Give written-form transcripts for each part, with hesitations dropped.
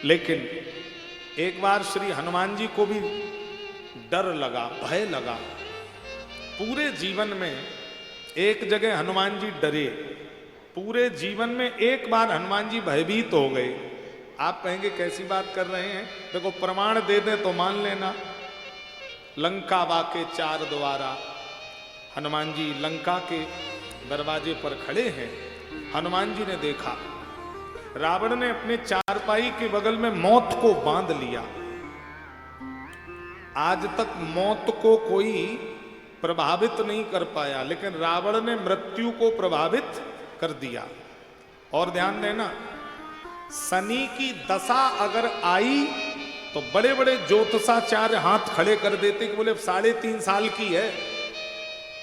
लेकिन एक बार श्री हनुमान जी को भी डर लगा, भय लगा। पूरे जीवन में एक जगह हनुमान जी डरे, पूरे जीवन में एक बार हनुमान जी भयभीत हो गए। आप कहेंगे कैसी बात कर रहे हैं? देखो प्रमाण दे दें तो मान लेना। लंका बाके चार द्वारा, हनुमान जी लंका के दरवाजे पर खड़े हैं। हनुमान जी ने देखा रावण ने अपने चारपाई के बगल में मौत को बांध लिया। आज तक मौत को कोई प्रभावित नहीं कर पाया, लेकिन रावण ने मृत्यु को प्रभावित कर दिया। और ध्यान देना, शनि की दशा अगर आई तो बड़े बड़े ज्योतिषाचार्य हाथ खड़े कर देते कि बोले 3.5 साल की है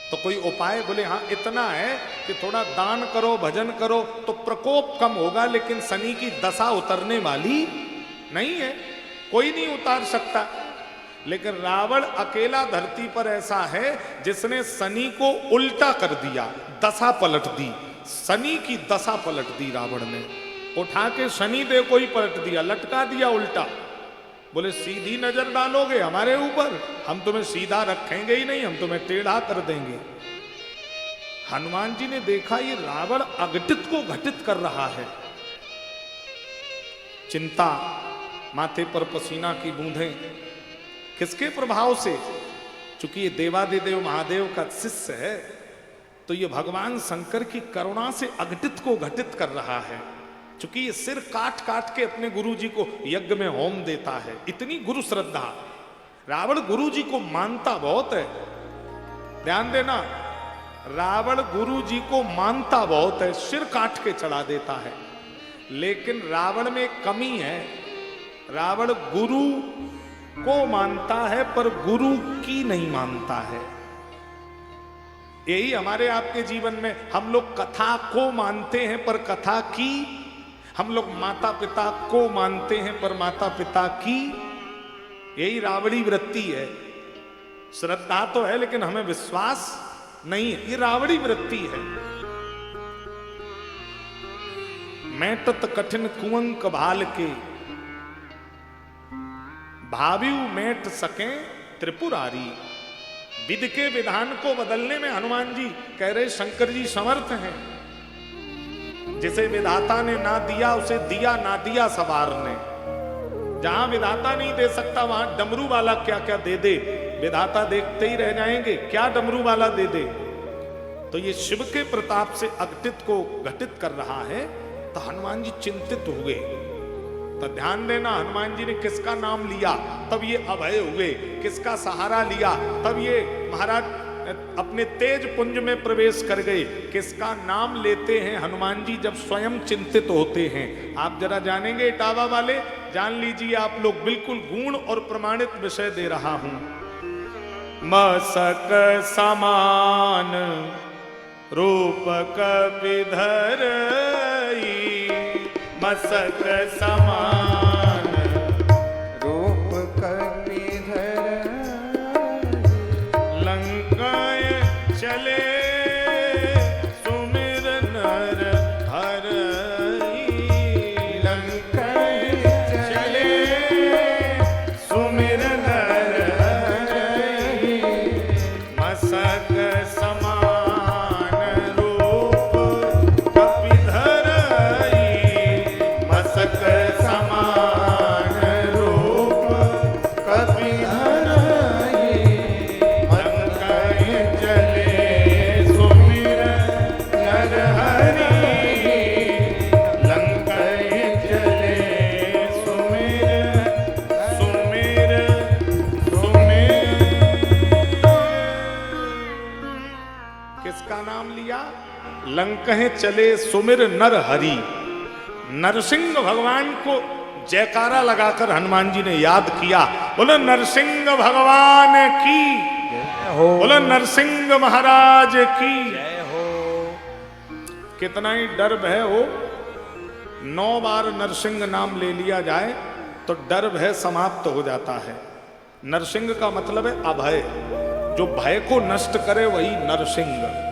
तो कोई उपाय, बोले हाँ इतना है कि थोड़ा दान करो, भजन करो तो प्रकोप कम होगा, लेकिन शनि की दशा उतरने वाली नहीं है, कोई नहीं उतार सकता। लेकिन रावण अकेला धरती पर ऐसा है जिसने शनि को उल्टा कर दिया, दशा पलट दी, शनि की दशा पलट दी। रावण ने उठा के शनि देव को ही पलट दिया, लटका दिया उल्टा। बोले सीधी नजर डालोगे हमारे ऊपर, हम तुम्हें सीधा रखेंगे ही नहीं, हम तुम्हें टेढ़ा कर देंगे। हनुमान जी ने देखा ये रावण अघटित को घटित कर रहा है। चिंता, माथे पर पसीना की बूंदें, किसके प्रभाव से? चूंकि ये देवादिदेव महादेव का शिष्य है तो ये भगवान शंकर की करुणा से अघटित को घटित कर रहा है। चूंकि ये सिर काट काट के अपने गुरु जी को यज्ञ में होम देता है, इतनी गुरु श्रद्धा। रावण गुरु जी को मानता बहुत है, ध्यान देना, रावण गुरु जी को मानता बहुत है, सिर काट के चढ़ा देता है। लेकिन रावण में एक कमी है, रावण गुरु को मानता है पर गुरु की नहीं मानता है। यही हमारे आपके जीवन में, हम लोग कथा को मानते हैं पर कथा की, हम लोग माता पिता को मानते हैं पर माता पिता की, यही रावणी वृत्ति है। श्रद्धा तो है लेकिन हमें विश्वास नहीं है, ये रावणी वृत्ति है। मैटत कठिन कुंवंक भाल के, भाव्यु मैट सके त्रिपुरारी। विधि के विधान को बदलने में हनुमान जी कह रहे शंकर जी समर्थ हैं। जिसे विधाता ने ना दिया उसे दिया ना दिया सवार ने। जहां विधाता नहीं दे सकता वहां डमरू वाला क्या क्या दे दे, विधाता देखते ही रह जाएंगे, क्या डमरू वाला दे दे। तो ये शिव के प्रताप से अघटित को घटित कर रहा है। तो हनुमान जी चिंतित हुए। तो ध्यान देना, हनुमान जी ने किसका नाम लिया तब ये अभय हुए, किसका सहारा लिया तब ये महाराज अपने तेज पुंज में प्रवेश कर गए। किसका नाम लेते हैं हनुमान जी जब स्वयं चिंतित होते हैं? आप जरा जानेंगे इटावा वाले, जान लीजिए आप लोग, बिल्कुल गुण और प्रमाणित विषय दे रहा हूं। मसक समान रूप कपिधर, मसक समान रूप कपिधर, लंकाए चले सुमिर नर हरई। लंकाए चले सुमिर नर हरई, मसक समान रूप कपिधर, मसक समान रूप कपिधर, लंकाए चले सुमिर नर हरि, लंकाए चले सुमिर सुमिर सुमिर। किसका नाम लिया? लंकाए चले सुमिर नर हरि। नरसिंह भगवान को जयकारा लगाकर हनुमान जी ने याद किया। बोलो नरसिंह भगवान की, बोलो नरसिंह महाराज की जय हो। कितना ही डर भय हो, 9 बार नरसिंह नाम ले लिया जाए तो डर भय समाप्त हो जाता है। नरसिंह का मतलब है अभय, जो भय को नष्ट करे वही नरसिंह।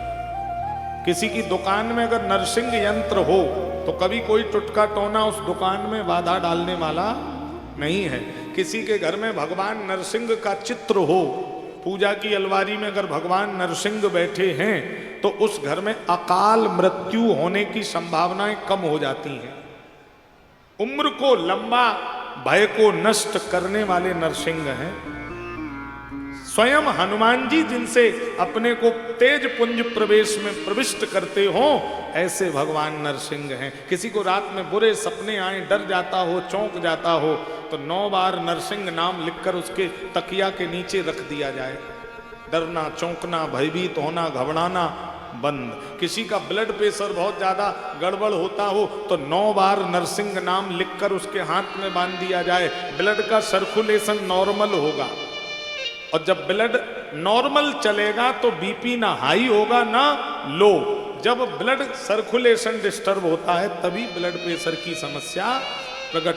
किसी की दुकान में अगर नरसिंह यंत्र हो तो कभी कोई टुटका टोना उस दुकान में बाधा डालने वाला नहीं है। किसी के घर में भगवान नरसिंह का चित्र हो, पूजा की अलमारी में अगर भगवान नरसिंह बैठे हैं तो उस घर में अकाल मृत्यु होने की संभावनाएं कम हो जाती हैं। उम्र को लंबा, भय को नष्ट करने वाले नरसिंह हैं। स्वयं हनुमान जी जिनसे अपने को तेज पुंज प्रवेश में प्रविष्ट करते हो, ऐसे भगवान नरसिंह हैं। किसी को रात में बुरे सपने आए, डर जाता हो, चौंक जाता हो, तो 9 बार नरसिंह नाम लिखकर उसके तकिया के नीचे रख दिया जाए। डरना, चौंकना, भयभीत होना, घबराना बंद। किसी का ब्लड प्रेशर बहुत ज्यादा गड़बड़ होता हो तो 9 बार नरसिंह नाम लिखकर उसके हाथ में बांध दिया जाए। ब्लड का सर्कुलेशन नॉर्मल होगा, और जब ब्लड नॉर्मल चलेगा तो बीपी ना हाई होगा ना लो। जब ब्लड सर्कुलेशन डिस्टर्ब होता है तभी ब्लड प्रेशर की समस्या प्रकट,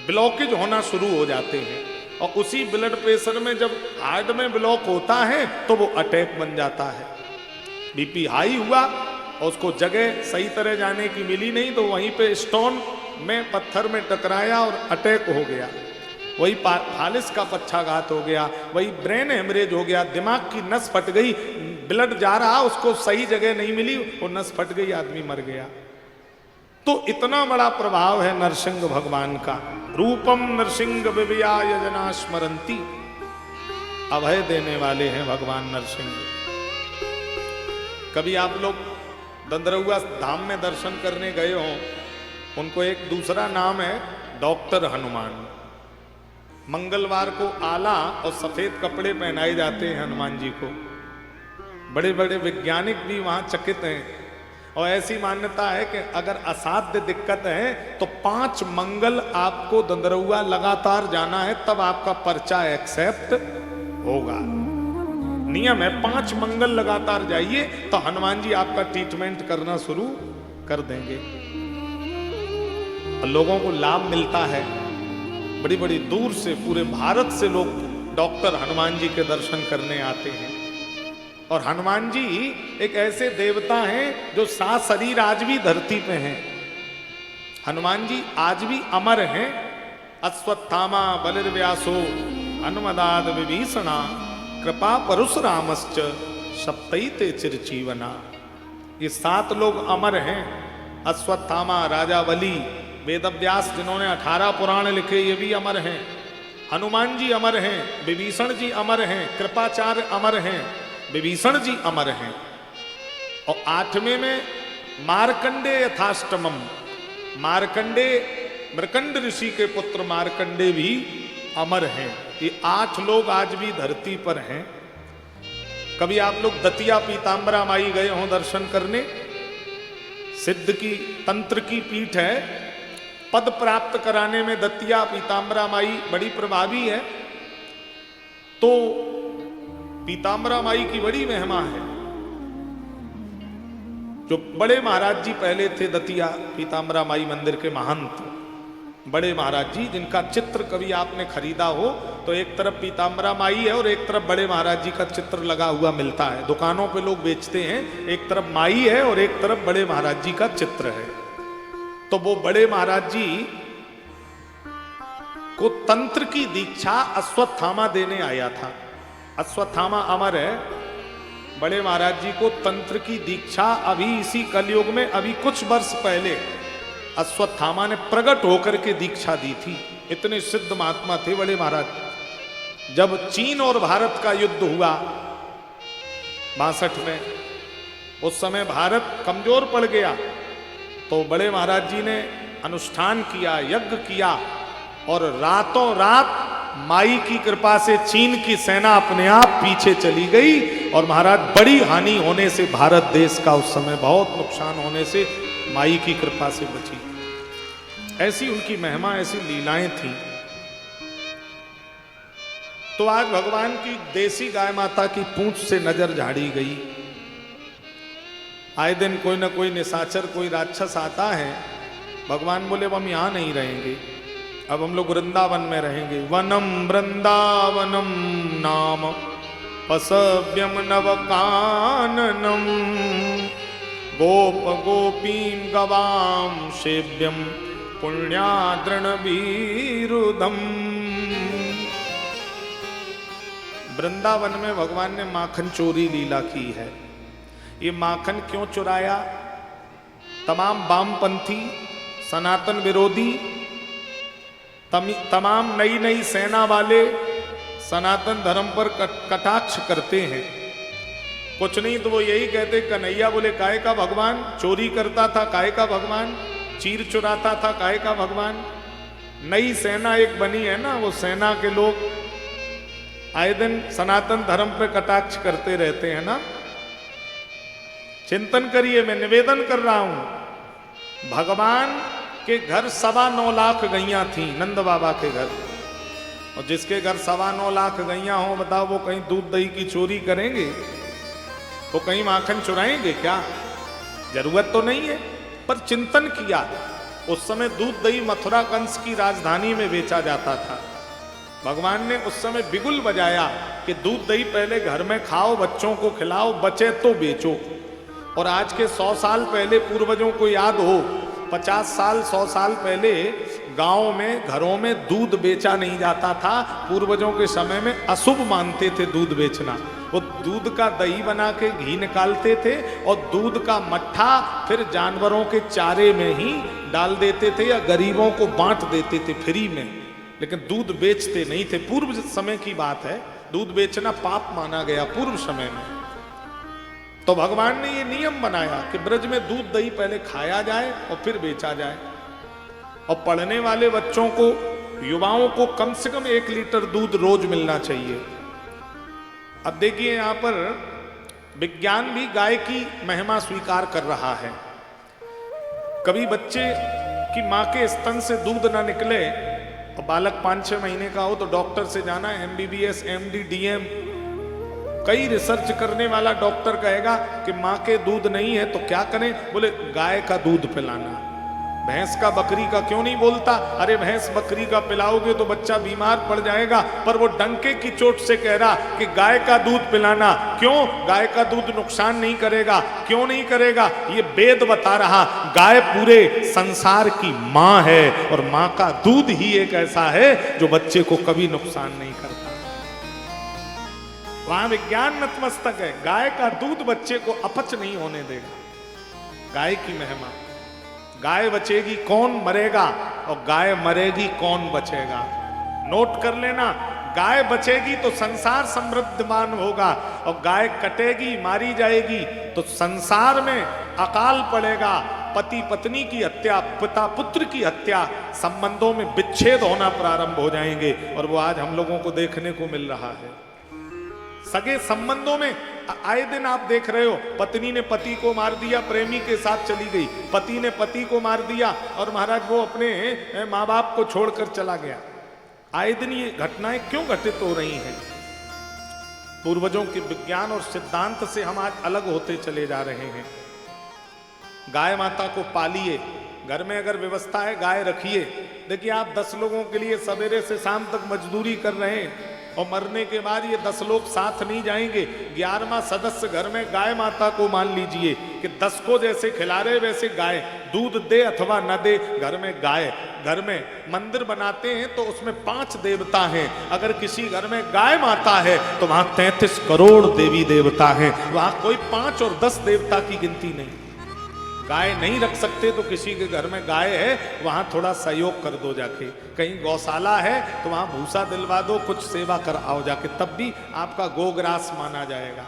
ब्लॉकेज होना शुरू हो जाते हैं। और उसी ब्लड प्रेशर में जब हार्ट में ब्लॉक होता है तो वो अटैक बन जाता है। बीपी हाई हुआ और उसको जगह सही तरह जाने की मिली नहीं तो वहीं पे स्टोन में पत्थर में टकराया और अटैक हो गया। वही फालिस का पक्षाघात हो गया, वही ब्रेन हेमरेज हो गया, दिमाग की नस फट गई, ब्लड जा रहा उसको सही जगह नहीं मिली, वो नस फट गई, आदमी मर गया। तो इतना बड़ा प्रभाव है नरसिंह भगवान का। रूपम नरसिंह विवियाय जना स्मरंती, अभय देने वाले हैं भगवान नरसिंह। कभी आप लोग दंदरौआ धाम में दर्शन करने गए हो, उनको एक दूसरा नाम है डॉक्टर हनुमान। मंगलवार को आला और सफेद कपड़े पहनाए जाते हैं हनुमान जी को। बड़े बड़े वैज्ञानिक भी वहां चकित हैं। और ऐसी मान्यता है कि अगर असाध्य दिक्कत है तो 5 मंगल आपको दंदरौआ लगातार जाना है, तब आपका पर्चा एक्सेप्ट होगा। नियम है, 5 मंगल लगातार जाइए तो हनुमान जी आपका ट्रीटमेंट करना शुरू कर देंगे। और लोगों को लाभ मिलता है। बड़ी बड़ी दूर से, पूरे भारत से लोग डॉक्टर हनुमान जी के दर्शन करने आते हैं। और हनुमान जी एक ऐसे देवता हैं जो 7 शरीर आज भी धरती पे हैं। हनुमान जी आज भी अमर हैं। अश्वत्थामा बलिर्व्यासो हनुमदाद विभीषणा कृपा परशुरामश्च सप्तैते चिरजीवना। ये 7 लोग अमर हैं। अश्वत्थामा राजा बलि, वेदव्यास जिन्होंने 18 पुराण लिखे, ये भी अमर हैं। हनुमान जी अमर हैं, विभीषण जी अमर हैं, कृपाचार्य अमर हैं, विभीषण जी अमर हैं। और 8वें में मार्कंडे यथाष्टमम, मार्कंडे मृकंड ऋषि के पुत्र मार्कंडे भी अमर हैं। ये 8 लोग आज भी धरती पर हैं। कभी आप लोग दतिया पीताम्बरा माई गए हो दर्शन करने? सिद्ध की तंत्र की पीठ है। पद प्राप्त कराने में दतिया पीताम्बरा माई बड़ी प्रभावी है। तो पीताम्बरा माई की बड़ी महिमा है। जो बड़े महाराज जी पहले थे दतिया पीताम्बरा माई मंदिर के महंत, बड़े महाराज जी जिनका चित्र कभी आपने खरीदा हो तो एक तरफ पीताम्बरा माई है और एक तरफ बड़े महाराज जी का चित्र लगा हुआ मिलता है। दुकानों पे लोग बेचते हैं, एक तरफ माई है और एक तरफ बड़े महाराज जी का चित्र है। तो वो बड़े महाराज जी को तंत्र की दीक्षा अश्वत्थामा देने आया था। अश्वत्थामा अमर है। बड़े महाराज जी को तंत्र की दीक्षा अभी इसी कलयुग में, अभी कुछ वर्ष पहले अश्वत्थामा ने प्रकट होकर के दीक्षा दी थी। इतने सिद्ध महात्मा थे बड़े महाराज। जब चीन और भारत का युद्ध हुआ 62 में, उस समय भारत कमजोर पड़ गया, तो बड़े महाराज जी ने अनुष्ठान किया, यज्ञ किया, और रातों रात माई की कृपा से चीन की सेना अपने आप पीछे चली गई। और महाराज बड़ी हानि होने से, भारत देश का उस समय बहुत नुकसान होने से माई की कृपा से बची। ऐसी उनकी महिमा, ऐसी लीलाएं थी। तो आज भगवान की देसी गाय माता की पूंछ से नजर झाड़ी गई। आए दिन कोई ना कोई निशाचर, कोई राक्षस आता है। भगवान बोले अब हम यहां नहीं रहेंगे, अब हम लोग वृंदावन में रहेंगे। वनम वृंदावनम नाम पसव्यम नवकाननम गोप गोपीं गवां सेव्यं पुण्याद्रणवीरुदम। वृंदावन में भगवान ने माखन चोरी लीला की है। ये माखन क्यों चुराया? तमाम वामपंथी, सनातन विरोधी, तमाम नई नई सेना वाले सनातन धर्म पर कटाक्ष करते हैं। कुछ नहीं तो वो यही कहते, कन्हैया बोले काय का भगवान, चोरी करता था काय का भगवान, चीर चुराता था काय का भगवान। नई सेना एक बनी है ना, वो सेना के लोग आए दिन सनातन धर्म पे कटाक्ष करते रहते हैं ना। चिंतन करिए, मैं निवेदन कर रहा हूं। भगवान के घर 9.25 लाख गैया थी, नंद बाबा के घर। और जिसके घर 9.25 लाख गैया हो, बताओ वो कहीं दूध दही की चोरी करेंगे? वो कहीं माखन चुराएंगे क्या? जरूरत तो नहीं है। पर चिंतन किया, उस समय दूध दही मथुरा कंस की राजधानी में बेचा जाता था। भगवान ने उस समय बिगुल बजाया कि दूध दही पहले घर में खाओ, बच्चों को खिलाओ, बचे तो बेचो। और आज के 100 साल पहले पूर्वजों को याद हो, 50 साल 100 साल पहले गांव में घरों में दूध बेचा नहीं जाता था। पूर्वजों के समय में अशुभ मानते थे दूध बेचना। वो दूध का दही बना के घी निकालते थे और दूध का मट्ठा फिर जानवरों के चारे में ही डाल देते थे या गरीबों को बांट देते थे फ्री में, लेकिन दूध बेचते नहीं थे। पूर्व समय की बात है, दूध बेचना पाप माना गया पूर्व समय में। तो भगवान ने ये नियम बनाया कि ब्रज में दूध दही पहले खाया जाए और फिर बेचा जाए। और पढ़ने वाले बच्चों को, युवाओं को कम से कम 1 लीटर दूध रोज मिलना चाहिए। अब देखिए, यहां पर विज्ञान भी गाय की महिमा स्वीकार कर रहा है। कभी बच्चे की मां के स्तन से दूध ना निकले और बालक 5-6 महीने का हो तो डॉक्टर से जाना, MBBS, MD, DM, कई रिसर्च करने वाला डॉक्टर कहेगा कि मां के दूध नहीं है तो क्या करें? बोले गाय का दूध पिलाना। भैंस का बकरी का क्यों नहीं बोलता? अरे भैंस बकरी का पिलाओगे तो बच्चा बीमार पड़ जाएगा। पर वो डंके की चोट से कह रहा कि गाय का दूध पिलाना। क्यों? गाय का दूध नुकसान नहीं करेगा। क्यों नहीं करेगा? ये वेद बता रहा, गाय पूरे संसार की मां है और मां का दूध ही एक ऐसा है जो बच्चे को कभी नुकसान नहीं करता। वहां विज्ञान नतमस्तक है, गाय का दूध बच्चे को अपच नहीं होने देगा। गाय की महिमा। गाय बचेगी कौन मरेगा, और गाय मरेगी कौन बचेगा। नोट कर लेना, गाय बचेगी तो संसार समृद्धमान होगा, और गाय कटेगी, मारी जाएगी तो संसार में अकाल पड़ेगा। पति पत्नी की हत्या, पिता पुत्र की हत्या, संबंधों में विच्छेद होना प्रारंभ हो जाएंगे। और वो आज हम लोगों को देखने को मिल रहा है। सगे संबंधों में आए दिन आप देख रहे हो, पत्नी ने पति को मार दिया, प्रेमी के साथ चली गई, पति ने पति को मार दिया और महाराज वो अपने माँ बाप को छोड़कर चला गया। आए दिन ये घटनाएं क्यों घटित हो रही हैं? पूर्वजों के विज्ञान और सिद्धांत से हम आज अलग होते चले जा रहे हैं। गाय माता को पालिए, घर में अगर व्यवस्था है गाय रखिए। देखिए, आप 10 लोगों के लिए सवेरे से शाम तक मजदूरी कर रहे हैं और मरने के बाद ये 10 लोग साथ नहीं जाएंगे। 11वां सदस्य घर में गाय माता को मान लीजिए कि 10 को जैसे खिला रहे वैसे गाय दूध दे अथवा न दे, घर में गाय। घर में मंदिर बनाते हैं तो उसमें 5 देवता हैं। अगर किसी घर में गाय माता है तो वहां 33 करोड़ देवी देवता हैं। वहां कोई 5 और 10 देवता की गिनती नहीं। गाय नहीं रख सकते तो किसी के घर में गाय है वहां थोड़ा सहयोग कर दो जाके। कहीं गौशाला है तो वहां भूसा दिलवा दो, कुछ सेवा कर आओ जाके, तब भी आपका गोग्रास माना जाएगा।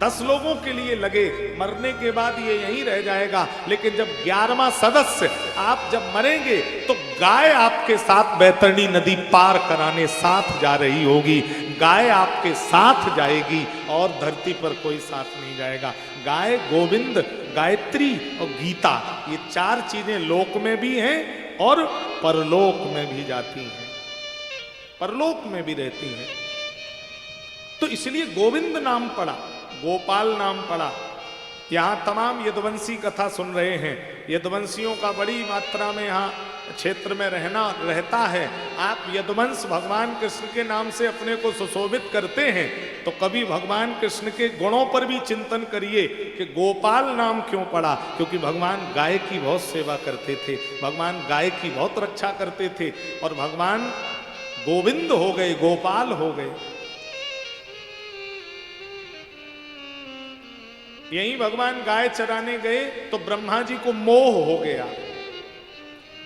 10 लोगों के लिए लगे, मरने के बाद ये यहीं रह जाएगा। लेकिन जब 11वां सदस्य आप जब मरेंगे तो गाय आपके साथ बैतरणी नदी पार कराने साथ जा रही होगी। गाय आपके साथ जाएगी और धरती पर कोई साथ नहीं जाएगा। गाय, गोविंद, गायत्री और गीता, ये 4 चीजें लोक में भी हैं और परलोक में भी जाती हैं, परलोक में भी रहती हैं। तो इसलिए गोविंद नाम पड़ा, गोपाल नाम पड़ा। यहां तमाम यदुवंशी कथा सुन रहे हैं। यदुवंशियों का बड़ी मात्रा में यहां क्षेत्र में रहता है, आप यदुवंश भगवान कृष्ण के नाम से अपने को सुशोभित करते हैं, तो कभी भगवान कृष्ण के गुणों पर भी चिंतन करिए कि गोपाल नाम क्यों पड़ा। क्योंकि भगवान गाय की बहुत सेवा करते थे, भगवान गाय की बहुत रक्षा करते थे, और भगवान गोविंद हो गए, गोपाल हो गए। यही भगवान गाय चराने गए तो ब्रह्मा जी को मोह हो गया।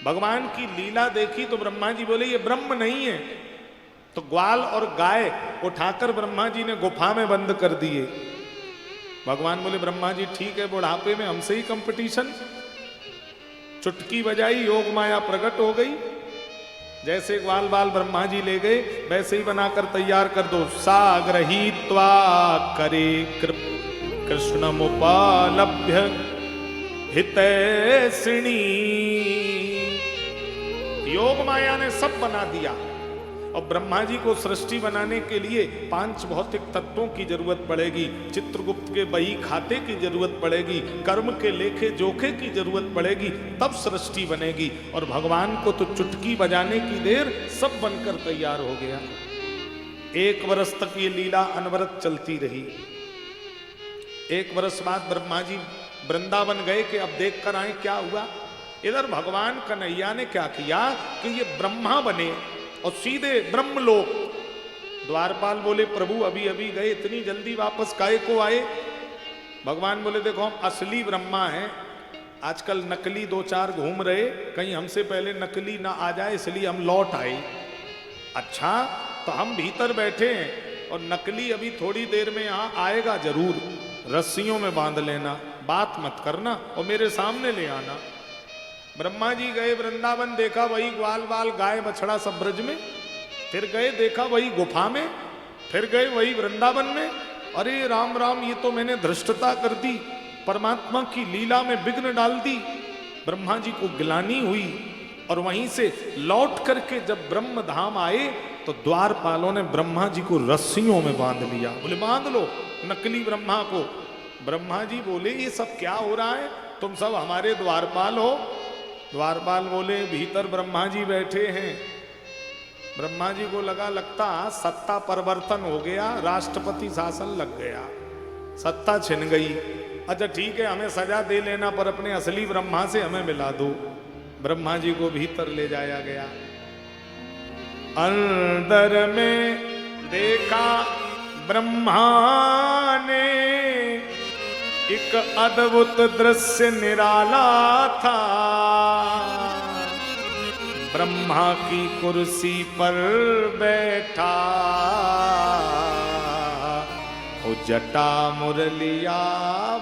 भगवान की लीला देखी तो ब्रह्मा जी बोले ये ब्रह्म नहीं है, तो ग्वाल और गाय उठाकर ब्रह्मा जी ने गुफा में बंद कर दिए। भगवान बोले ब्रह्मा जी ठीक है, बुढ़ापे में हमसे ही कंपटीशन। चुटकी बजाई, योग माया प्रकट हो गई। जैसे ग्वाल बाल ब्रह्मा जी ले गए, वैसे ही बनाकर तैयार कर दो। साग्रहीत्वा करे कृष्णमुपालभ्य हितैषिणी। योग माया ने सब बना दिया। और ब्रह्मा जी को सृष्टि बनाने के लिए 5 भौतिक तत्वों की जरूरत पड़ेगी, चित्रगुप्त के बही खाते की जरूरत पड़ेगी, कर्म के लेखे जोखे की जरूरत पड़ेगी, तब सृष्टि बनेगी। और भगवान को तो चुटकी बजाने की देर, सब बनकर तैयार हो गया। 1 वर्ष तक ये लीला अनवरत चलती रही। 1 वर्ष बाद ब्रह्मा जी वृंदावन गए कि अब देख कर आए क्या हुआ। इधर भगवान कन्हैया ने क्या किया कि ये ब्रह्मा बने और सीधे ब्रह्मलोक। द्वारपाल बोले प्रभु अभी अभी गए, इतनी जल्दी वापस काहे को आए। भगवान बोले देखो हम असली ब्रह्मा हैं, आजकल नकली 2-4 घूम रहे, कहीं हमसे पहले नकली ना आ जाए, इसलिए हम लौट आए। अच्छा तो हम भीतर बैठे हैं और नकली अभी थोड़ी देर में यहाँ आएगा जरूर, रस्सियों में बांध लेना, बात मत करना और मेरे सामने ले आना। ब्रह्मा जी गए वृंदावन, देखा वही ग्वाल बाल गाय बछड़ा सब ब्रज में, फिर गए देखा वही गुफा में, फिर गए वही वृंदावन में। अरे राम राम, ये तो मैंने धृष्टता कर दी, परमात्मा की लीला में विघ्न डाल दी। ब्रह्मा जी को गिलानी हुई और वहीं से लौट करके जब ब्रह्म धाम आए तो द्वारपालों ने ब्रह्मा जी को रस्सियों में बांध लिया। बोले बांध लो नकली ब्रह्मा को। ब्रह्मा जी बोले ये सब क्या हो रहा है, तुम सब हमारे द्वारपाल हो। द्वारपाल बोले भीतर ब्रह्मा जी बैठे हैं। ब्रह्मा जी को लगता सत्ता परिवर्तन हो गया, राष्ट्रपति शासन लग गया, सत्ता छिन गई। अच्छा ठीक है, हमें सजा दे लेना पर अपने असली ब्रह्मा से हमें मिला दो। ब्रह्मा जी को भीतर ले जाया गया। अंदर में देखा ब्रह्मा ने एक अद्भुत दृश्य निराला था। ब्रह्मा की कुर्सी पर बैठा वो जटा मुरलिया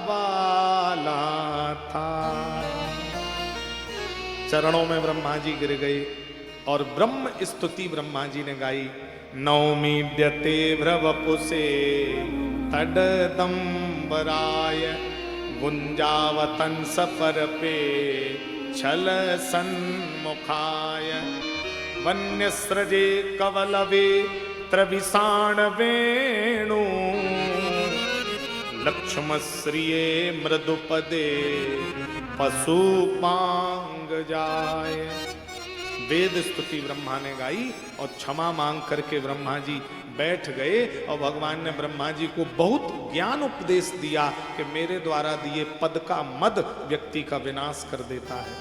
वाला था। चरणों में ब्रह्मा जी गिर गए और ब्रह्म स्तुति ब्रह्मा जी ने गाई। नौमीड्यते भ्रवपुसे तडदंबराय गुंजावतन सफर पे छल सन्मुखाय वन्यस्रजे कवलवे त्रविसाण वेणु लक्ष्मश्रिये मृदुपदे पशुपांग जाय। वेद स्तुति ब्रह्मा ने गाई और क्षमा मांग करके ब्रह्मा जी बैठ गए। और भगवान ने ब्रह्मा जी को बहुत ज्ञान उपदेश दिया कि मेरे द्वारा दिए पद का मद व्यक्ति का विनाश कर देता है।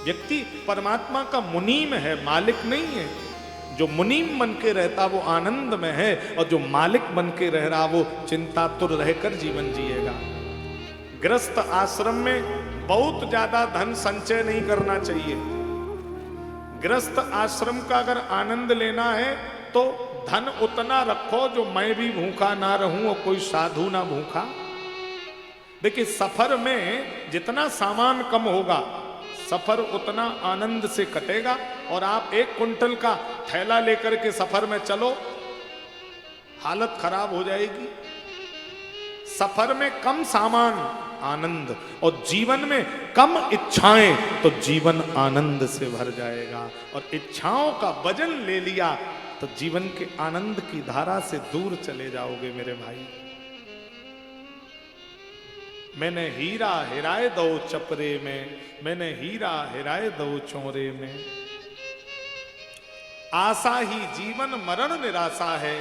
व्यक्ति परमात्मा का मुनीम है, मालिक नहीं है। जो मुनीम बन के रहता वो आनंद में है और जो मालिक बन के रह रहा वो चिंतातुर रहकर जीवन जिएगा। गृहस्थ आश्रम में बहुत ज्यादा धन संचय नहीं करना चाहिए। गृहस्थ आश्रम का अगर आनंद लेना है तो धन उतना रखो जो मैं भी भूखा ना रहूं और कोई साधु ना भूखा। देखिए सफर में जितना सामान कम होगा सफर उतना आनंद से कटेगा। और आप 1 कुंटल का थैला लेकर के सफर में चलो, हालत खराब हो जाएगी। सफर में कम सामान आनंद और जीवन में कम इच्छाएं तो जीवन आनंद से भर जाएगा। और इच्छाओं का वजन ले लिया तो जीवन के आनंद की धारा से दूर चले जाओगे मेरे भाई। मैंने हीरा हिराए दो चपरे में, मैंने हीरा हिराए दो चोरे में। आशा ही जीवन मरण निराशा है,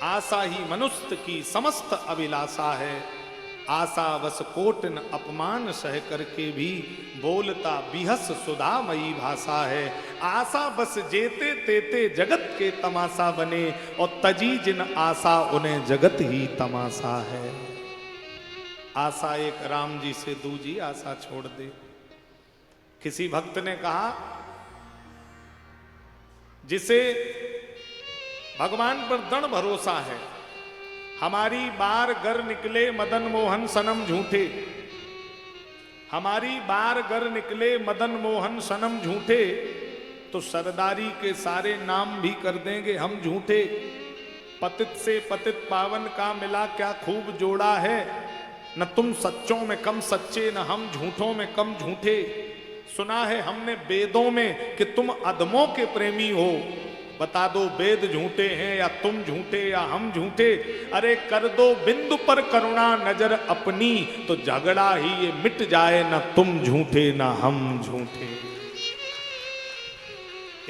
आशा ही मनुष्य की समस्त अभिलाषा है। आशा बस कोटिन अपमान सह करके भी बोलता बिहस सुधामयी भाषा है। आशा बस जेते तेते जगत के तमाशा बने, और तजी जिन आशा उन्हें जगत ही तमाशा है। आशा एक राम जी से दूजी आशा छोड़ दे। किसी भक्त ने कहा, जिसे भगवान पर दृढ़ भरोसा है, हमारी बार गर निकले मदन मोहन सनम झूठे, हमारी बार गर निकले मदन मोहन सनम झूठे, तो सरदारी के सारे नाम भी कर देंगे हम झूठे। पतित से पतित पावन का मिला क्या खूब जोड़ा है, न तुम सच्चों में कम सच्चे, न हम झूठों में कम झूठे। सुना है हमने वेदों में कि तुम अधमों के प्रेमी हो, बता दो वेद झूठे हैं या तुम झूठे या हम झूठे। अरे कर दो बिंदु पर करुणा नजर अपनी, तो झगड़ा ही ये मिट जाए, न तुम झूठे न हम झूठे।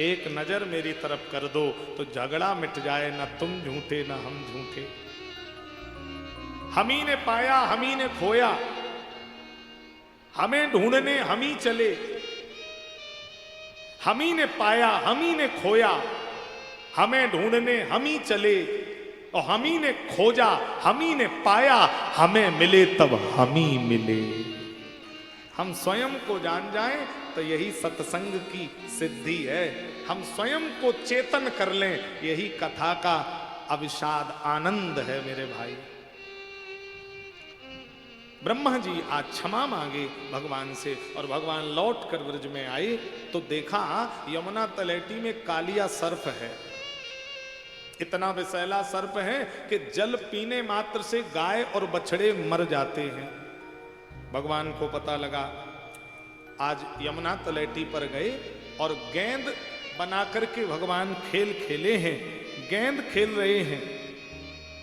एक नजर मेरी तरफ कर दो तो झगड़ा मिट जाए, न तुम झूठे न हम झूठे। हम ही ने पाया हम ही ने खोया, हमें ढूंढने हम ही चले। हम ही ने पाया हम ही ने खोया, हमें ढूंढने हम ही चले। और हम ही ने खोजा हम ही ने पाया, हमें मिले तब हम ही मिले। हम स्वयं को जान जाएं तो यही सत्संग की सिद्धि है। हम स्वयं को चेतन कर लें, यही कथा का अविषाद आनंद है मेरे भाई। ब्रह्मा जी आज क्षमा मांगे भगवान से, और भगवान लौट कर ब्रज में आए तो देखा यमुना तलेटी में कालिया सर्प है। इतना विषैला सर्प है कि जल पीने मात्र से गाय और बछड़े मर जाते हैं। भगवान को पता लगा, आज यमुना तलेटी पर गए और गेंद बना करके भगवान खेल खेले हैं, गेंद खेल रहे हैं।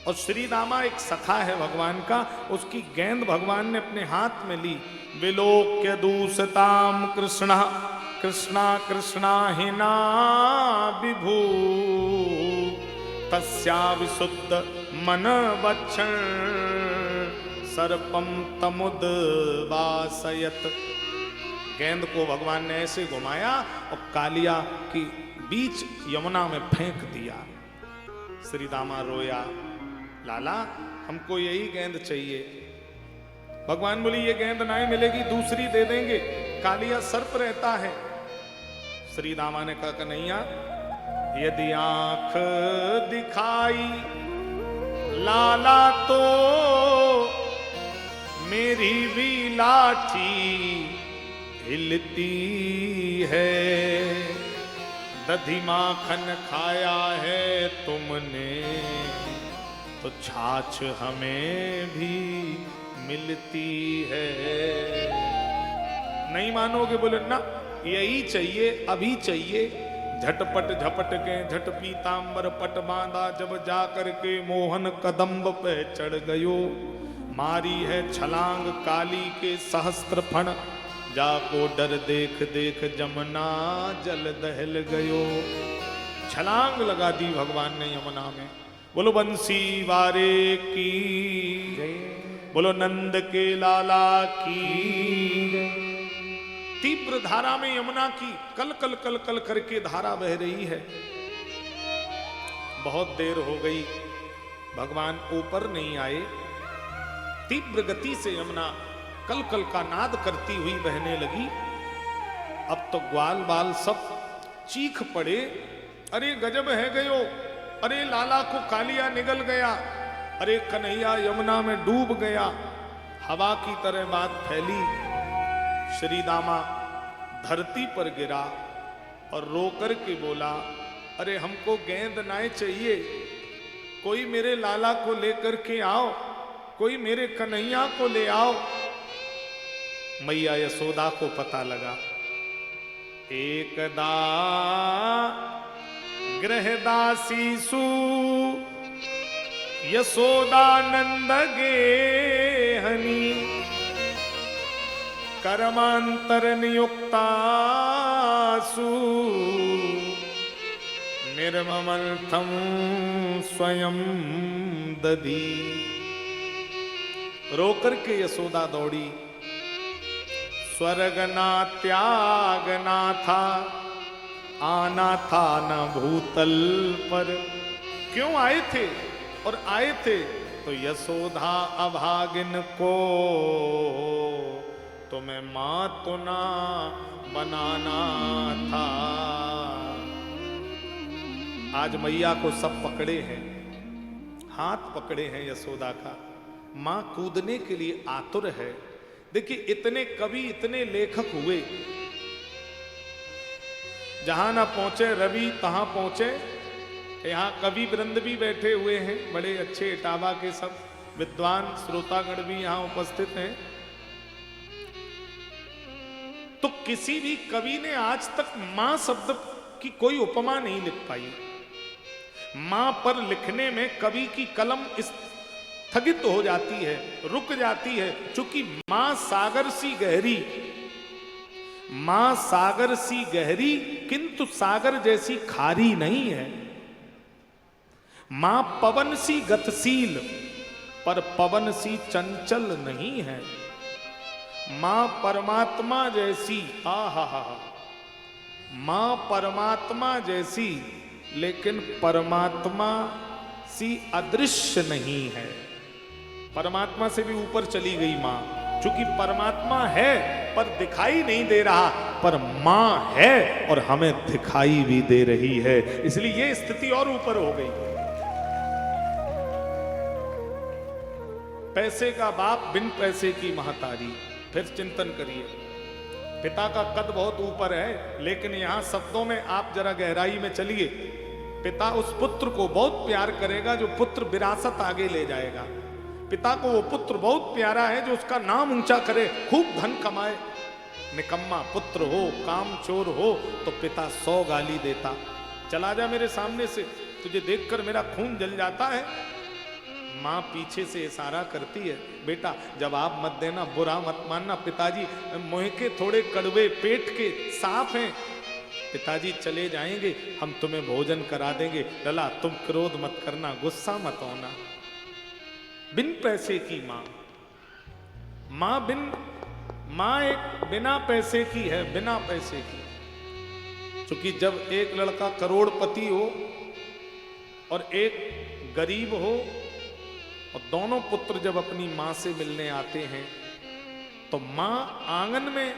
और श्री रामा एक सखा है भगवान का, उसकी गेंद भगवान ने अपने हाथ में ली। विलोक्य दूसताम कृष्णा कृष्णा कृष्णा हिना विभू, तस्या विशुद्ध मन वक्षण सर्पम तमुद वासयत। गेंद को भगवान ने ऐसे घुमाया और कालिया की बीच यमुना में फेंक दिया। श्री रामा रोया, लाला हमको यही गेंद चाहिए। भगवान बोली ये गेंद नहीं मिलेगी, दूसरी दे देंगे, कालिया सर्प रहता है। श्री रामा ने कहा कन्हैया, यदि आंख दिखाई लाला तो मेरी भी लाठी हिलती है। दधी माखन खाया है तुमने तो छाछ हमें भी मिलती है। नहीं मानोगे? बोले ना यही चाहिए, अभी चाहिए। झटपट झपट के झट पीतांबर पट बांधा, जब जा करके मोहन कदम्ब पे चढ़ गयो। मारी है छलांग काली के सहस्त्र फण, जाको डर देख देख जमुना जल दहल गयो। छलांग लगा दी भगवान ने यमुना में। बोलो बंसी वारे की, बोलो नंद के लाला की। तीव्र धारा में यमुना की कल कल कल कल करके धारा बह रही है। बहुत देर हो गई, भगवान ऊपर नहीं आए। तीव्र गति से यमुना कल कल का नाद करती हुई बहने लगी। अब तो ग्वाल बाल सब चीख पड़े, अरे गजब है गयो, अरे लाला को कालिया निगल गया, अरे कन्हैया यमुना में डूब गया। हवा की तरह बात फैली। श्री दामा धरती पर गिरा और रो कर के बोला, अरे हमको गेंद नाय चाहिए, कोई मेरे लाला को लेकर के आओ, कोई मेरे कन्हैया को ले आओ। मैया यशोदा को पता लगा। एकदा गृहदासीसु यशोदानंद गे हनी, कर्मांतर नियुक्तासु निर्ममर्थम स्वयं दधी। रोकर के यशोदा दौड़ी, स्वर्ग ना त्यागना था, आना था न भूतल पर। क्यों आए थे? और आए थे तो यशोदा अभागिन को तुम्हें मां तो ना बनाना था। आज मैया को सब पकड़े हैं, हाथ पकड़े हैं यशोदा का, मां कूदने के लिए आतुर है। देखिए इतने कवि इतने लेखक हुए, जहां ना पहुंचे रवि तहां पहुंचे। यहाँ कवि वृंद भी बैठे हुए हैं, बड़े अच्छे इटावा के सब विद्वान श्रोतागण भी यहाँ उपस्थित हैं। तो किसी भी कवि ने आज तक मां शब्द की कोई उपमा नहीं लिख पाई। मां पर लिखने में कवि की कलम स्थगित हो जाती है, रुक जाती है, क्योंकि मां सागर सी गहरी, मां सागर सी गहरी किंतु सागर जैसी खारी नहीं है। मां पवन सी गतिशील पर पवन सी चंचल नहीं है। मां परमात्मा जैसी, आहा, मां परमात्मा जैसी लेकिन परमात्मा सी अदृश्य नहीं है। परमात्मा से भी ऊपर चली गई मां, क्योंकि परमात्मा है पर दिखाई नहीं दे रहा, पर मां है और हमें दिखाई भी दे रही है, इसलिए ये स्थिति और ऊपर हो गई। पैसे का बाप बिन पैसे की महतारी। फिर चिंतन करिए, पिता का कद बहुत ऊपर है, लेकिन यहां शब्दों में आप जरा गहराई में चलिए। पिता उस पुत्र को बहुत प्यार करेगा जो पुत्र विरासत आगे ले जाएगा। पिता को वो पुत्र बहुत प्यारा है जो उसका नाम ऊंचा करे, खूब धन कमाए। निकम्मा पुत्र हो, काम चोर हो तो पिता 100 गाली देता, चला जा मेरे सामने से, तुझे देखकर मेरा खून जल जाता है। मां पीछे से इशारा करती है, बेटा जवाब मत देना, बुरा मत मानना, पिताजी मुंह के थोड़े कड़वे, पेट के साफ हैं, पिताजी चले जाएंगे, हम तुम्हें भोजन करा देंगे। लला तुम क्रोध मत करना, गुस्सा मत होना। बिन पैसे की मां, मां एक बिना पैसे की है, बिना पैसे की। क्योंकि जब एक लड़का करोड़पति हो और एक गरीब हो और दोनों पुत्र जब अपनी मां से मिलने आते हैं तो मां आंगन में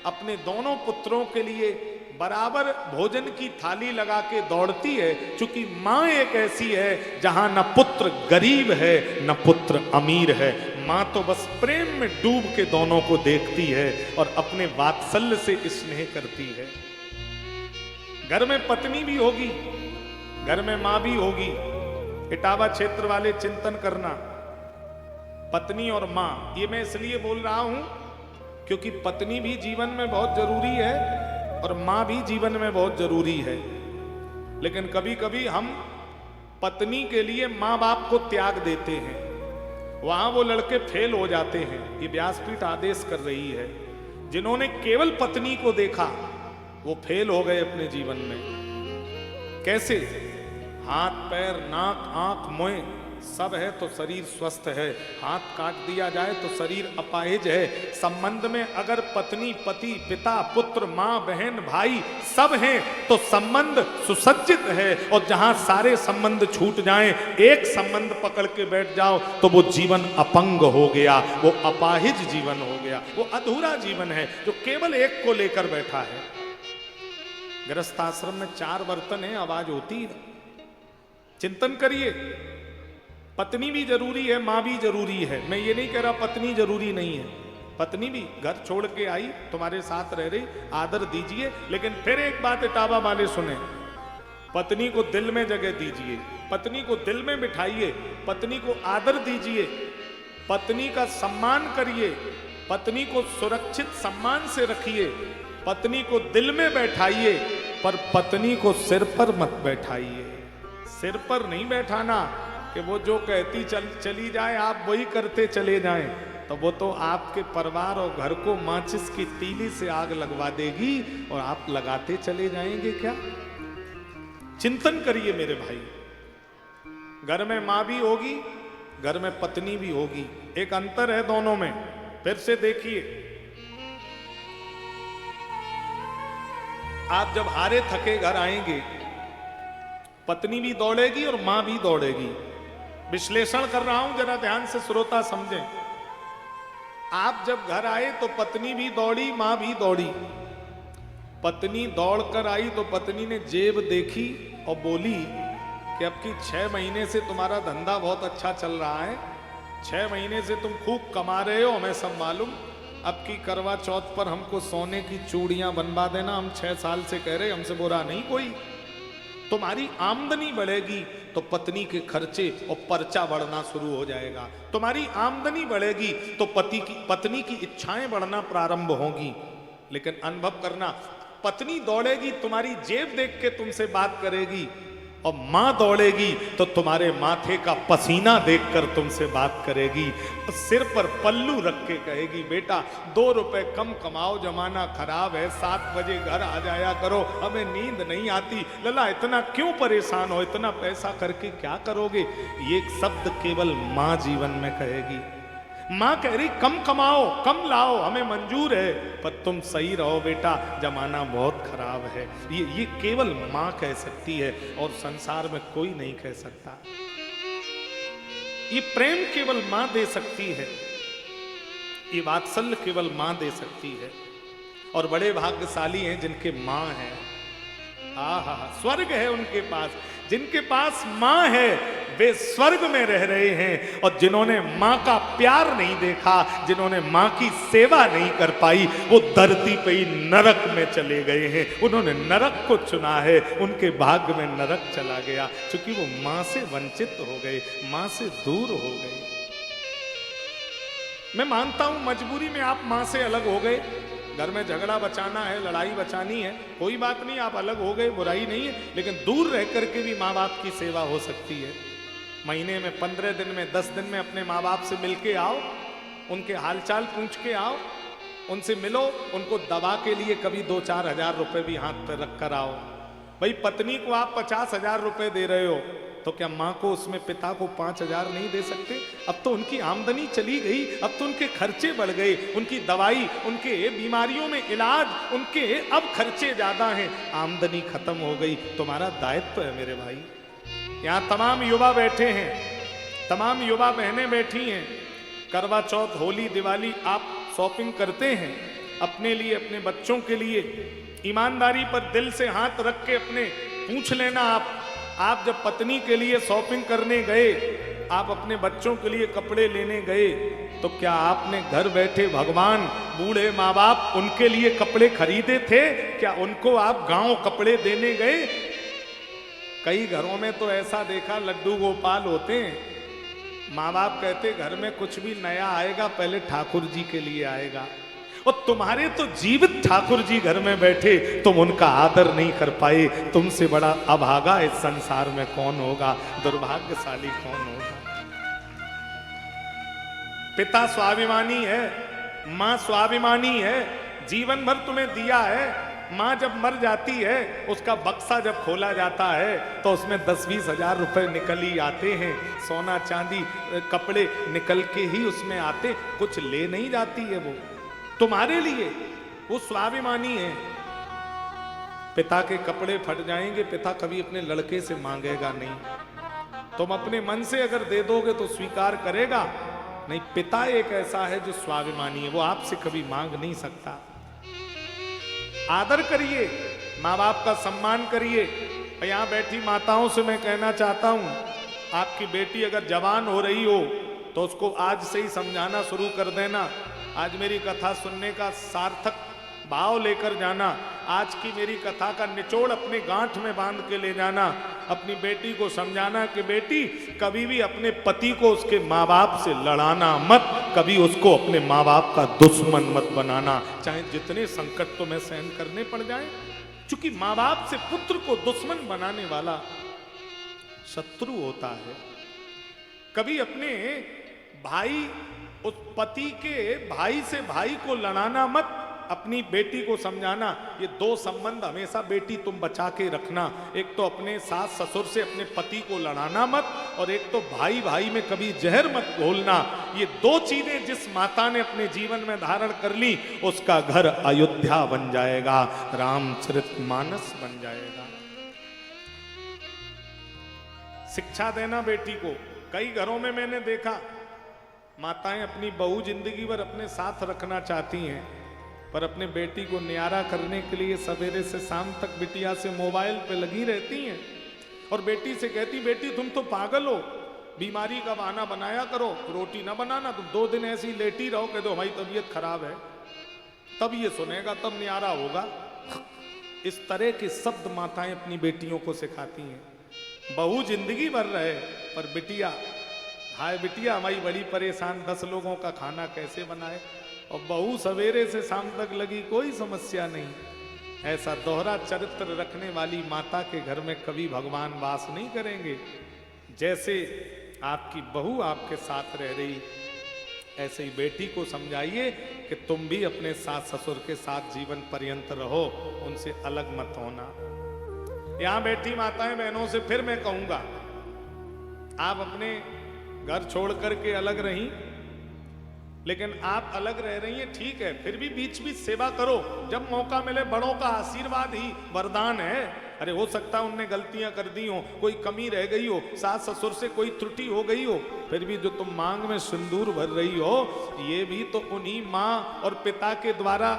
अपने दोनों पुत्रों के लिए बराबर भोजन की थाली लगा के दौड़ती है, क्योंकि मां एक ऐसी है जहां न पुत्र गरीब है न पुत्र अमीर है। मां तो बस प्रेम में डूब के दोनों को देखती है और अपने वात्सल्य से स्नेह करती है। घर में पत्नी भी होगी, घर में मां भी होगी। इटावा क्षेत्र वाले चिंतन करना, पत्नी और मां, ये मैं इसलिए बोल रहा हूं क्योंकि पत्नी भी जीवन में बहुत जरूरी है और मां भी जीवन में बहुत जरूरी है। लेकिन कभी कभी हम पत्नी के लिए मां बाप को त्याग देते हैं, वहां वो लड़के फेल हो जाते हैं। ये व्यासपीठ आदेश कर रही है, जिन्होंने केवल पत्नी को देखा वो फेल हो गए अपने जीवन में। कैसे? हाथ पैर नाक आंख मुंह सब है तो शरीर स्वस्थ है, हाथ काट दिया जाए तो शरीर अपाहिज है। संबंध में अगर पत्नी पति पिता पुत्र मां बहन भाई सब हैं तो संबंध सुसज्जित है, और जहां सारे संबंध छूट जाएं, एक संबंध पकड़ के बैठ जाओ तो वो जीवन अपंग हो गया, वो अपाहिज जीवन हो गया, वो अधूरा जीवन है जो केवल एक को लेकर बैठा है। गृहस्थाश्रम में 4 बर्तन है, आवाज होती है। चिंतन करिए, पत्नी भी जरूरी है, मां भी जरूरी है। मैं ये नहीं कह रहा पत्नी जरूरी नहीं है, पत्नी भी घर छोड़ के आई, तुम्हारे साथ रह रही, आदर दीजिए। लेकिन फिर एक बात इटावा वाले सुने, पत्नी को दिल में जगह दीजिए, पत्नी को दिल में बिठाइए, पत्नी को आदर दीजिए, पत्नी का सम्मान करिए, पत्नी को सुरक्षित सम्मान से रखिए, पत्नी को दिल में बैठाइए, पर पत्नी को सिर पर मत बैठाइए। सिर पर नहीं बैठाना कि वो जो कहती चली जाए आप वही करते चले जाएं। तो वो तो आपके परिवार और घर को माचिस की तीली से आग लगवा देगी और आप लगाते चले जाएंगे क्या? चिंतन करिए मेरे भाई। घर में मां भी होगी, घर में पत्नी भी होगी, एक अंतर है दोनों में। फिर से देखिए, आप जब हारे थके घर आएंगे, पत्नी भी दौड़ेगी और मां भी दौड़ेगी। विश्लेषण कर रहा हूं, जरा ध्यान से श्रोता समझें। आप जब घर आए तो पत्नी भी दौड़ी, मां भी दौड़ी। पत्नी दौड़कर आई तो पत्नी ने जेब देखी और बोली कि अब की 6 महीने से तुम्हारा धंधा बहुत अच्छा चल रहा है, 6 महीने से तुम खूब कमा रहे हो, हमें सब मालूम। अब की करवा चौथ पर हमको सोने की चूड़ियां बनवा देना, हम 6 साल से कह रहे, हमसे बुरा नहीं कोई। तुम्हारी आमदनी बढ़ेगी तो पत्नी के खर्चे और पर्चा बढ़ना शुरू हो जाएगा। तुम्हारी आमदनी बढ़ेगी तो पत्नी की इच्छाएं बढ़ना प्रारंभ होंगी। लेकिन अनुभव करना, पत्नी दौड़ेगी तुम्हारी जेब देख के तुमसे बात करेगी, और मां दौड़ेगी तो तुम्हारे माथे का पसीना देखकर तुमसे बात करेगी। सिर पर पल्लू रख के कहेगी, बेटा 2 रुपए कम कमाओ, जमाना खराब है, 7 बजे घर आ जाया करो, हमें नींद नहीं आती। लला इतना क्यों परेशान हो, इतना पैसा करके क्या करोगे? ये एक शब्द केवल मां जीवन में कहेगी। मां कह रही कम कमाओ, कम लाओ, हमें मंजूर है, पर तुम सही रहो बेटा, जमाना बहुत खराब है। ये केवल मां कह सकती है और संसार में कोई नहीं कह सकता। ये प्रेम केवल मां दे सकती है, ये वात्सल्य केवल मां दे सकती है। और बड़े भाग्यशाली हैं जिनके मां है। आहा, स्वर्ग है उनके पास। जिनके पास मां है वे स्वर्ग में रह रहे हैं, और जिन्होंने मां का प्यार नहीं देखा, जिन्होंने मां की सेवा नहीं कर पाई, वो धरती पे ही नरक में चले गए हैं। उन्होंने नरक को चुना है, उनके भाग्य में नरक चला गया, क्योंकि वो मां से वंचित हो गए, मां से दूर हो गए। मैं मानता हूं मजबूरी में आप मां से अलग हो गए, घर में झगड़ा बचाना है, लड़ाई बचानी है, कोई बात नहीं, आप अलग हो गए, बुराई नहीं है। लेकिन दूर रह करके भी माँ बाप की सेवा हो सकती है। महीने में 15 दिन में 10 दिन में अपने माँ बाप से मिल के आओ, उनके हालचाल पूछ के आओ, उनसे मिलो, उनको दवा के लिए कभी 2-4 हजार रुपए भी हाथ पर रख कर आओ। भाई पत्नी को आप 50,000 रुपए दे रहे हो, तो क्या मां को उसमें पिता को 5,000 नहीं दे सकते? अब तो उनकी आमदनी चली गई, अब तो उनके खर्चे बढ़ गए, उनकी दवाई, उनके बीमारियों में इलाज, उनके अब खर्चे ज्यादा हैं, आमदनी खत्म हो गई। तुम्हारा दायित्व है मेरे भाई। यहाँ तमाम युवा बैठे हैं, तमाम युवा बहनें बैठी हैं, करवा चौथ, होली, दिवाली आप शॉपिंग करते हैं अपने लिए, अपने बच्चों के लिए। ईमानदारी पर दिल से हाथ रख के अपने पूछ लेना, आप जब पत्नी के लिए शॉपिंग करने गए, आप अपने बच्चों के लिए कपड़े लेने गए, तो क्या आपने घर बैठे भगवान, बूढ़े माँ बाप, उनके लिए कपड़े खरीदे थे? क्या उनको आप गांव कपड़े देने गए? कई घरों में तो ऐसा देखा, लड्डू गोपाल होते हैं, माँ बाप कहते घर में कुछ भी नया आएगा पहले ठाकुर जी के लिए आएगा। और तुम्हारे तो जीवित ठाकुर जी घर में बैठे, तुम उनका आदर नहीं कर पाए। तुमसे बड़ा अभागा इस संसार में कौन होगा, दुर्भाग्यशाली कौन होगा? पिता स्वाभिमानी है, मां स्वाभिमानी है, जीवन भर तुम्हें दिया है। मां जब मर जाती है, उसका बक्सा जब खोला जाता है तो उसमें 10-20 हजार रुपए निकल ही आते हैं। सोना चांदी कपड़े निकल के ही उसमें आते, कुछ ले नहीं जाती है वो तुम्हारे लिए। वो स्वाभिमानी है। पिता के कपड़े फट जाएंगे, पिता कभी अपने लड़के से मांगेगा नहीं। तुम अपने मन से अगर दे दोगे तो स्वीकार करेगा, नहीं। पिता एक ऐसा है जो स्वाभिमानी है, वो आपसे कभी मांग नहीं सकता। आदर करिए, माँ बाप का सम्मान करिए। यहाँ बैठी माताओं से मैं कहना चाहता हूं, आपकी बेटी अगर जवान हो रही हो तो उसको आज से ही समझाना शुरू कर देना। आज मेरी कथा सुनने का सार्थक भाव लेकर जाना, आज की मेरी कथा का निचोड़ अपने गांठ में बांध के ले जाना। अपनी बेटी को समझाना कि बेटी कभी भी अपने पति को उसके माँ बाप से लड़ाना मत, कभी उसको अपने माँ बाप का दुश्मन मत बनाना, चाहे जितने संकट तुम्हें सहन करने पड़ जाए। क्योंकि माँ बाप से पुत्र को दुश्मन बनाने वाला शत्रु होता है। कभी अपने भाई उस पति के भाई से भाई को लड़ाना मत, अपनी बेटी को समझाना। ये दो संबंध हमेशा बेटी तुम बचा के रखना, एक तो अपने सास ससुर से अपने पति को लड़ाना मत, और एक तो भाई भाई में कभी जहर मत घोलना। ये दो चीजें जिस माता ने अपने जीवन में धारण कर ली, उसका घर अयोध्या बन जाएगा, रामचरितमानस बन जाएगा। शिक्षा देना बेटी को। कई घरों में मैंने देखा माताएं अपनी बहू जिंदगी भर अपने साथ रखना चाहती हैं, पर अपने बेटी को न्यारा करने के लिए सवेरे से शाम तक बिटिया से मोबाइल पे लगी रहती हैं, और बेटी से कहती, बेटी तुम तो पागल हो, बीमारी का बहाना बनाया करो, रोटी ना बनाना, तुम 2 दिन ऐसी लेटी रहो, कह दो हमारी तबीयत खराब है, तब ये सुनेगा, तब न्यारा होगा। इस तरह के शब्द माताएं अपनी बेटियों को सिखाती हैं। बहू जिंदगी भर रहे, पर बिटिया, हाय बिटिया हमारी बड़ी परेशान, 10 लोगों का खाना कैसे बनाए, और बहू सवेरे से शाम तक लगी, कोई समस्या नहीं। ऐसा दोहरा चरित्र रखने वाली माता के घर में कभी भगवान वास नहीं करेंगे। जैसे आपकी बहू आपके साथ रह रही, ऐसे ही बेटी को समझाइए कि तुम भी अपने सास ससुर के साथ जीवन पर्यंत रहो, उनसे अलग मत होना। यहां बैठी माताएं बहनों से फिर मैं कहूंगा, आप अपने घर छोड़ करके अलग रही, लेकिन आप अलग रह रही हैं ठीक है, फिर भी बीच बीच सेवा करो, जब मौका मिले। बड़ों का आशीर्वाद ही वरदान है। अरे हो सकता है उनने गलतियां कर दी हो, कोई कमी रह गई हो, सास ससुर से कोई त्रुटि हो गई हो, फिर भी जो तुम मांग में सिंदूर भर रही हो, ये भी तो उन्हीं माँ और पिता के द्वारा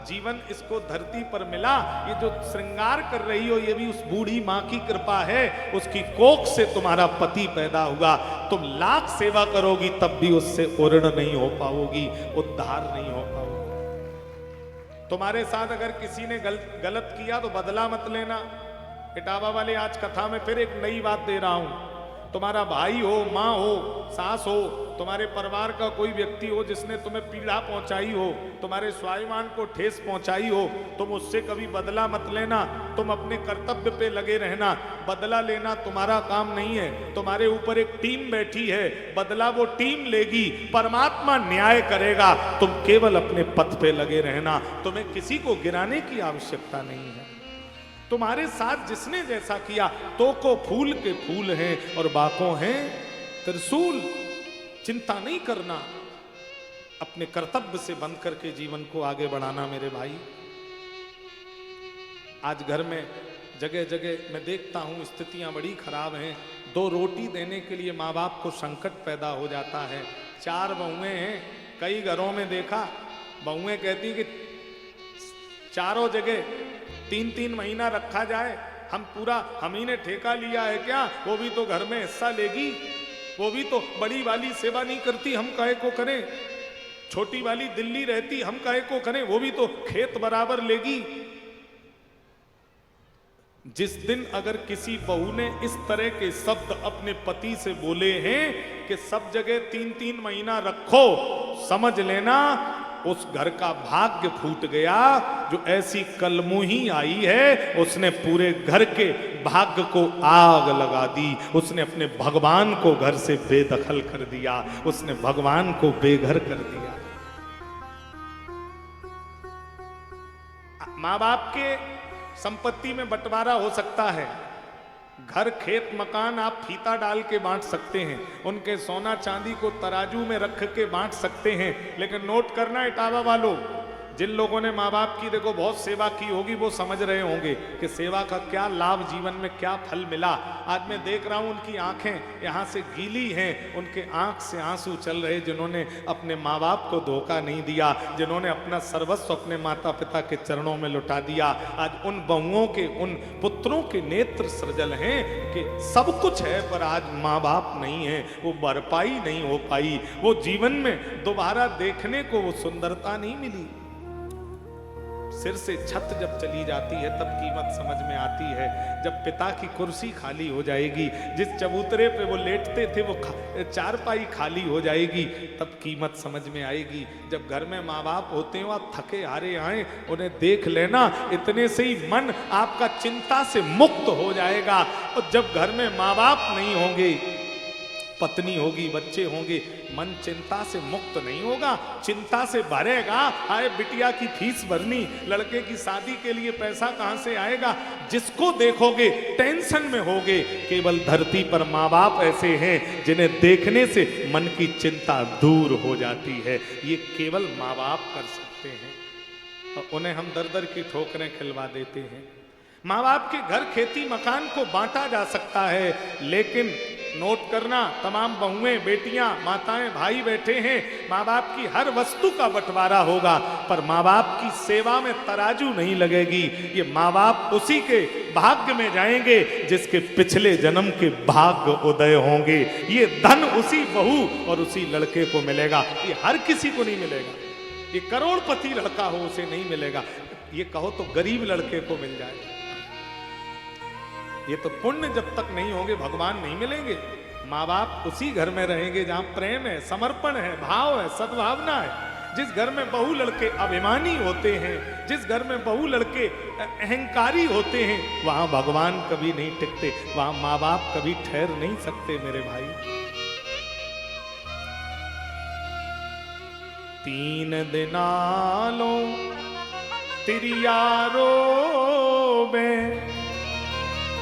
जीवन इसको धरती पर मिला। ये जो श्रृंगार कर रही हो, ये भी उस बूढ़ी माँ की कृपा है, उसकी कोख से तुम्हारा पति पैदा हुआ। तुम लाख सेवा करोगी तब भी उससे उर्ण नहीं हो पाओगी, उद्धार नहीं हो पाओगी। तुम्हारे साथ अगर किसी ने गलत किया तो बदला मत लेना। इटावा वाले आज कथा में फिर एक नई बात दे रहा हूं। तुम्हारा भाई हो, माँ हो, सास हो, तुम्हारे परिवार का कोई व्यक्ति हो जिसने तुम्हें पीड़ा पहुंचाई हो, तुम्हारे स्वाभिमान को ठेस पहुंचाई हो, तुम उससे कभी बदला मत लेना। तुम अपने कर्तव्य पे लगे रहना। बदला लेना तुम्हारा काम नहीं है, तुम्हारे ऊपर एक टीम बैठी है, बदला वो टीम लेगी, परमात्मा न्याय करेगा। तुम केवल अपने पथ पे लगे रहना, तुम्हें किसी को गिराने की आवश्यकता नहीं है। तुम्हारे साथ जिसने जैसा किया, तो को फूल के फूल हैं और बाकों हैं त्रिशूल। चिंता नहीं करना, अपने कर्तव्य से बंध करके जीवन को आगे बढ़ाना। मेरे भाई, आज घर में जगह जगह मैं देखता हूं स्थितियां बड़ी खराब हैं। 2 रोटी देने के लिए माँ बाप को संकट पैदा हो जाता है। 4 बहुएं हैं, कई घरों में देखा, बहुएं कहती कि चारों जगह 3-3 महीना रखा जाए, हम ही ने ठेका लिया है क्या, वो भी तो घर में हिस्सा लेगी, वो भी तो बड़ी वाली सेवा नहीं करती, हम काहे को करें। छोटी वाली दिल्ली रहती, हम काहे को करें, वो भी तो खेत बराबर लेगी। जिस दिन अगर किसी बहू ने इस तरह के शब्द अपने पति से बोले हैं कि सब जगह 3-3 महीना रखो, समझ लेना उस घर का भाग्य फूट गया। जो ऐसी कलमुही आई है, उसने पूरे घर के भाग्य को आग लगा दी। उसने अपने भगवान को घर से बेदखल कर दिया, उसने भगवान को बेघर कर दिया। माँ बाप के संपत्ति में बंटवारा हो सकता है, घर खेत मकान आप फीता डाल के बांट सकते हैं, उनके सोना चांदी को तराजू में रख के बांट सकते हैं, लेकिन नोट करना इटावा वालों, जिन लोगों ने माँ बाप की देखो बहुत सेवा की होगी, वो समझ रहे होंगे कि सेवा का क्या लाभ, जीवन में क्या फल मिला। आज मैं देख रहा हूँ उनकी आंखें यहाँ से गीली हैं, उनके आंख से आंसू चल रहे, जिन्होंने अपने माँ बाप को धोखा नहीं दिया, जिन्होंने अपना सर्वस्व अपने माता पिता के चरणों में लुटा दिया। आज उन बहुओं के, उन पुत्रों के नेत्र सृजल हैं कि सब कुछ है पर आज माँ बाप नहीं है, वो भरपाई नहीं हो पाई, वो जीवन में दोबारा देखने को वो सुंदरता नहीं मिली। सिर से छत जब चली जाती है तब कीमत समझ में आती है। जब पिता की कुर्सी खाली हो जाएगी, जिस चबूतरे पे वो लेटते थे वो चारपाई खाली हो जाएगी, तब कीमत समझ में आएगी। जब घर में माँ बाप होते हो, आप थके हारे आए, उन्हें देख लेना, इतने से ही मन आपका चिंता से मुक्त हो जाएगा। और जब घर में माँ बाप नहीं होंगे, पत्नी होगी, बच्चे होंगे, मन चिंता से मुक्त नहीं होगा, चिंता से भरेगा। आए बिटिया की फीस भरनी, लड़के की शादी के लिए पैसा कहां से आएगा। जिसको देखोगे टेंशन में होगे। केवल धरती पर माँ बाप ऐसे हैं जिन्हें देखने से मन की चिंता दूर हो जाती है। ये केवल माँ बाप कर सकते हैं और उन्हें हम दर दर की ठोकरें खिलवा देते हैं। माँ बाप के घर खेती मकान को बांटा जा सकता है, लेकिन नोट करना, तमाम बहुएं, बेटियां, माताएं, भाई बैठे हैं, माँ बाप की हर वस्तु का बंटवारा होगा, पर माँ बाप की सेवा में तराजू नहीं लगेगी। ये माँ बाप उसी के भाग्य में जाएंगे जिसके पिछले जन्म के भाग्य उदय होंगे। ये धन उसी बहू और उसी लड़के को मिलेगा, ये हर किसी को नहीं मिलेगा। ये करोड़पति लड़का हो उसे नहीं मिलेगा, ये कहो तो गरीब लड़के को मिल जाएगा। ये तो पुण्य जब तक नहीं होंगे भगवान नहीं मिलेंगे। माँ बाप उसी घर में रहेंगे जहां प्रेम है, समर्पण है, भाव है, सद्भावना है। जिस घर में बहू लड़के अभिमानी होते हैं, जिस घर में बहू लड़के अहंकारी होते हैं, वहां भगवान कभी नहीं टिकते, वहां माँ बाप कभी ठहर नहीं सकते मेरे भाई। 3 दिनालो तिरियारो में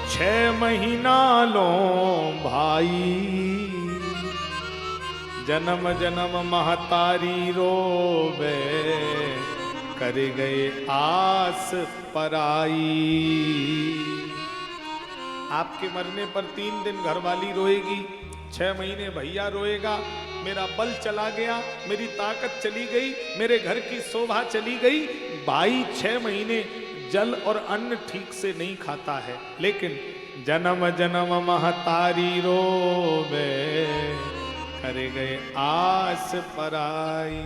6 महीना लो भाई। जन्म जन्म महतारी रोवे कर गए आस पराई। आपके मरने पर 3 दिन घरवाली रोएगी, 6 महीने भैया रोएगा। मेरा बल चला गया, मेरी ताकत चली गई, मेरे घर की शोभा चली गई। भाई 6 महीने जल और अन्न ठीक से नहीं खाता है, लेकिन जन्म जन्म महतारी रोवे करे गए आस पराई।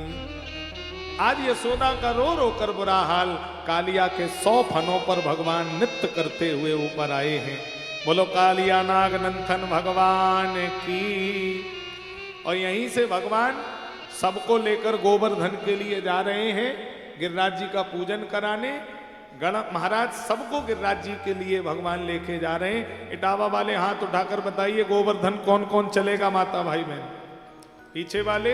आज यशोदा का रो रो कर बुरा हाल, कालिया के 100 फनों पर भगवान नृत्य करते हुए ऊपर आए हैं। बोलो कालिया नाग नंथन भगवान की। और यहीं से भगवान सबको लेकर गोवर्धन के लिए जा रहे हैं गिरिराज जी का पूजन कराने। गण महाराज सबको गिरिराज जी के लिए भगवान लेके जा रहे हैं। इटावा वाले हाथ उठाकर बताइए गोवर्धन कौन कौन चलेगा, माता भाई बहन। पीछे वाले,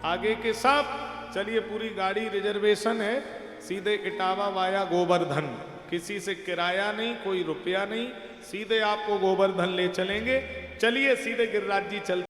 आगे के सब चलिए, पूरी गाड़ी रिजर्वेशन है, सीधे इटावा वाया गोवर्धन। किसी से किराया नहीं, कोई रुपया नहीं, सीधे आपको गोवर्धन ले चलेंगे। चलिए सीधे गिरिराज जी चलते।